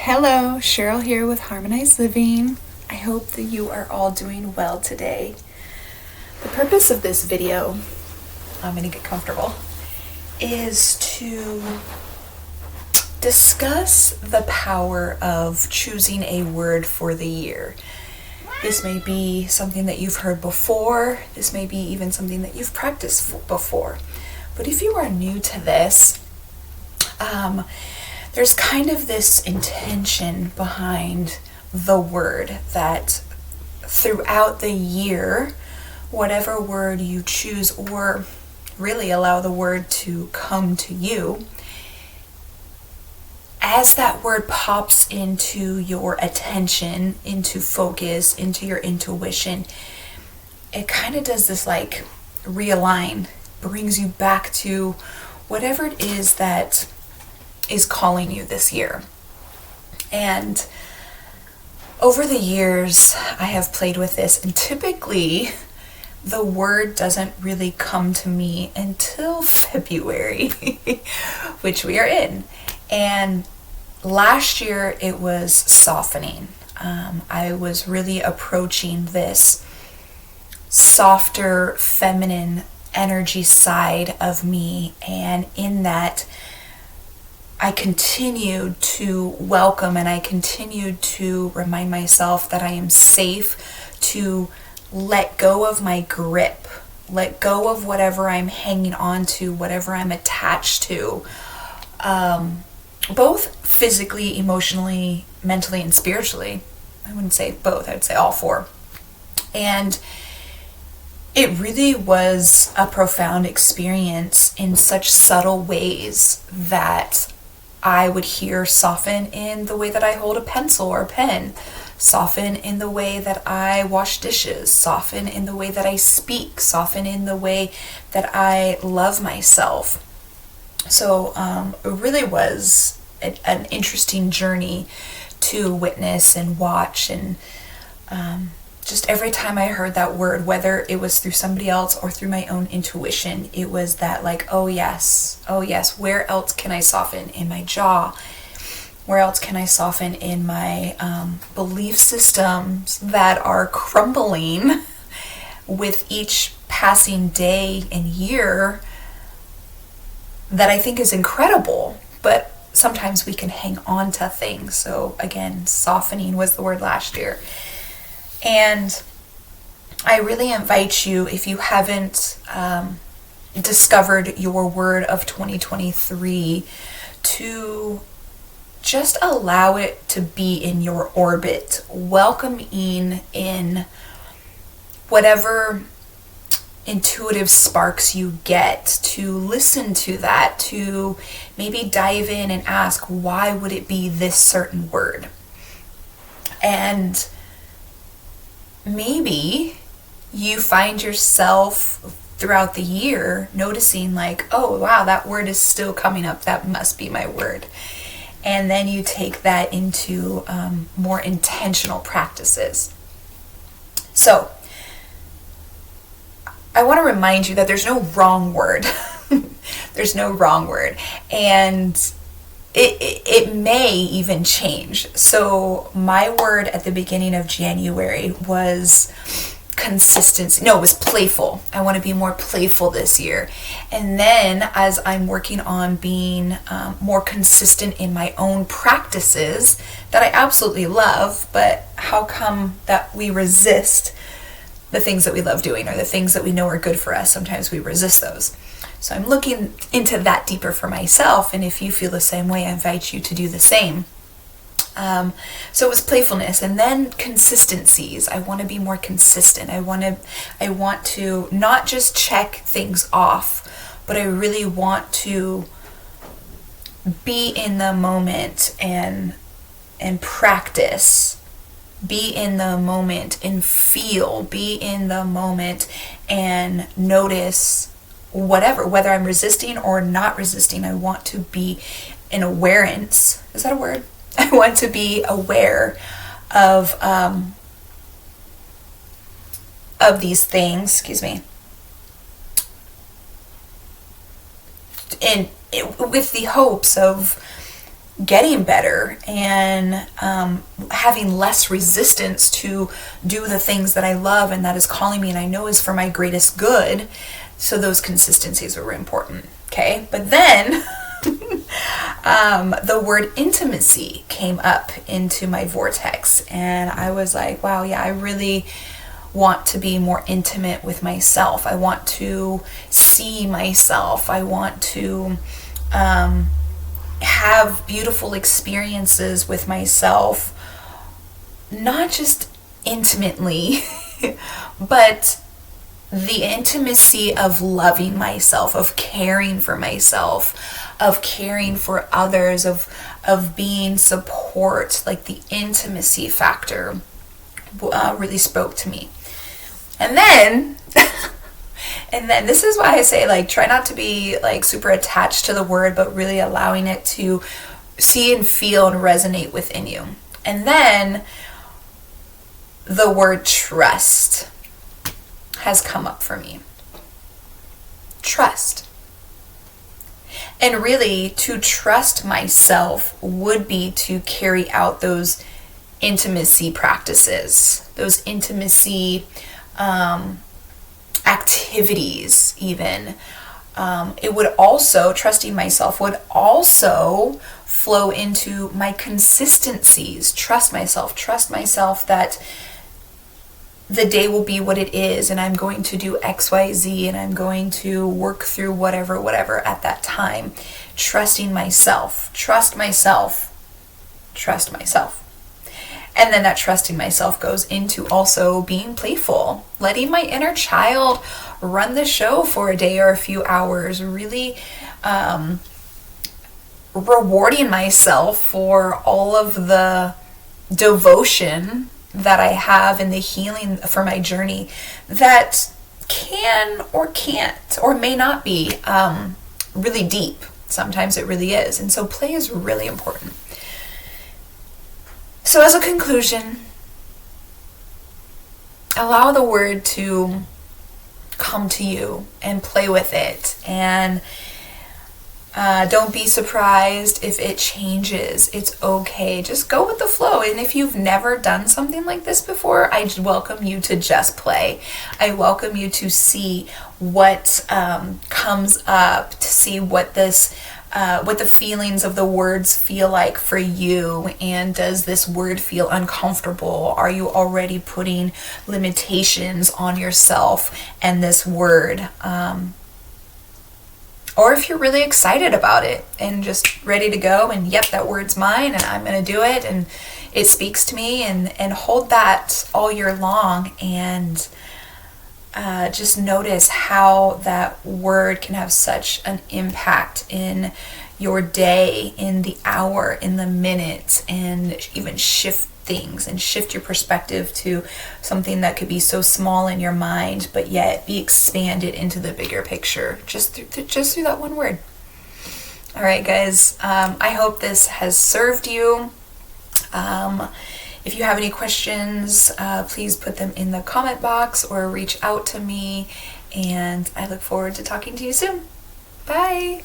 Hello, Cheryl here with Harmonized Living. I hope that you are all doing well today. The purpose of this video, I'm going to get comfortable, is to discuss the power of choosing a word for the year. This may be something that you've heard before. This may be even something that you've practiced before. But if you are new to this, there's kind of this intention behind the word that throughout the year, whatever word you choose, or really allow the word to come to you, as that word pops into your attention, into focus, into your intuition, it kind of does this like realign, brings you back to whatever it is that is calling you this year. And over the years, I have played with this, and typically the word doesn't really come to me until February, which we are in. And last year it was softening. I was really approaching this softer, feminine energy side of me, and in that I continued to welcome and I continued to remind myself that I am safe to let go of my grip, let go of whatever I'm hanging on to, whatever I'm attached to, both physically, emotionally, mentally, and spiritually. I wouldn't say both, I would say all four. And it really was a profound experience in such subtle ways that I would hear soften in the way that I hold a pencil or a pen, soften in the way that I wash dishes, soften in the way that I speak, soften in the way that I love myself. So it really was an interesting journey to witness and watch, and just every time I heard that word, whether it was through somebody else or through my own intuition, it was that like, oh yes, where else can I soften? In my jaw? Where else can I soften in my belief systems that are crumbling with each passing day and year that I think is incredible, but sometimes we can hang on to things. So again, softening was the word last year. And I really invite you, if you haven't discovered your word of 2023, to just allow it to be in your orbit, welcoming in whatever intuitive sparks you get, to listen to that, to maybe dive in and ask, why would it be this certain word? And maybe you find yourself throughout the year noticing like, oh wow, that word is still coming up, that must be my word. And then you take that into more intentional practices. So I want to remind you that there's no wrong word. There's no wrong word. And it may even change. So my word at the beginning of January was consistency. No, it was playful. I want to be more playful this year. And then as I'm working on being more consistent in my own practices that I absolutely love, but how come that we resist the things that we love doing, or the things that we know are good for us? Sometimes we resist those. So I'm looking into that deeper for myself, and if you feel the same way, I invite you to do the same. So it was playfulness, and then consistencies. I want to be more consistent. I want to not just check things off, but I really want to be in the moment and practice. Be in the moment and feel. Be in the moment and notice whether I'm resisting or not resisting. I want to be in awareness. Is that a word? I want to be aware of these things. Excuse me. And with the hopes of getting better and having less resistance to do the things that I love and that is calling me and I know is for my greatest good. So those consistencies were important. Okay, but then the word intimacy came up into my vortex, and I was like, wow, yeah, I really want to be more intimate with myself. I want to see myself. I want to have beautiful experiences with myself, not just intimately, but the intimacy of loving myself, of caring for myself, of caring for others, of being support. Like the intimacy factor really spoke to me. And then this is why I say, like, try not to be like super attached to the word, but really allowing it to see and feel and resonate within you. And then the word trust has come up for me. Trust. And really, to trust myself would be to carry out those intimacy practices, those intimacy activities even. It would also, trusting myself would also flow into my consistencies. Trust myself that the day will be what it is, and I'm going to do X, Y, Z, and I'm going to work through whatever at that time. Trusting myself, trust myself. And then that trusting myself goes into also being playful, letting my inner child run the show for a day or a few hours, really rewarding myself for all of the devotion that I have in the healing for my journey that can or can't or may not be really deep. Sometimes it really is. And so play is really important. So as a conclusion, allow the word to come to you and play with it. And don't be surprised if it changes. It's okay. Just go with the flow. And if you've never done something like this before, I welcome you to just play. I welcome you to see what comes up, to see what what the feelings of the words feel like for you. And does this word feel uncomfortable? Are you already putting limitations on yourself and this word? Or if you're really excited about it and just ready to go and yep, that word's mine and I'm going to do it and it speaks to me, and hold that all year long and just notice how that word can have such an impact in your day, in the hour, in the minute, and even shift things and shift your perspective to something that could be so small in your mind, but yet be expanded into the bigger picture just through that one word. All right, guys. I hope this has served you. If you have any questions, please put them in the comment box or reach out to me. And I look forward to talking to you soon. Bye.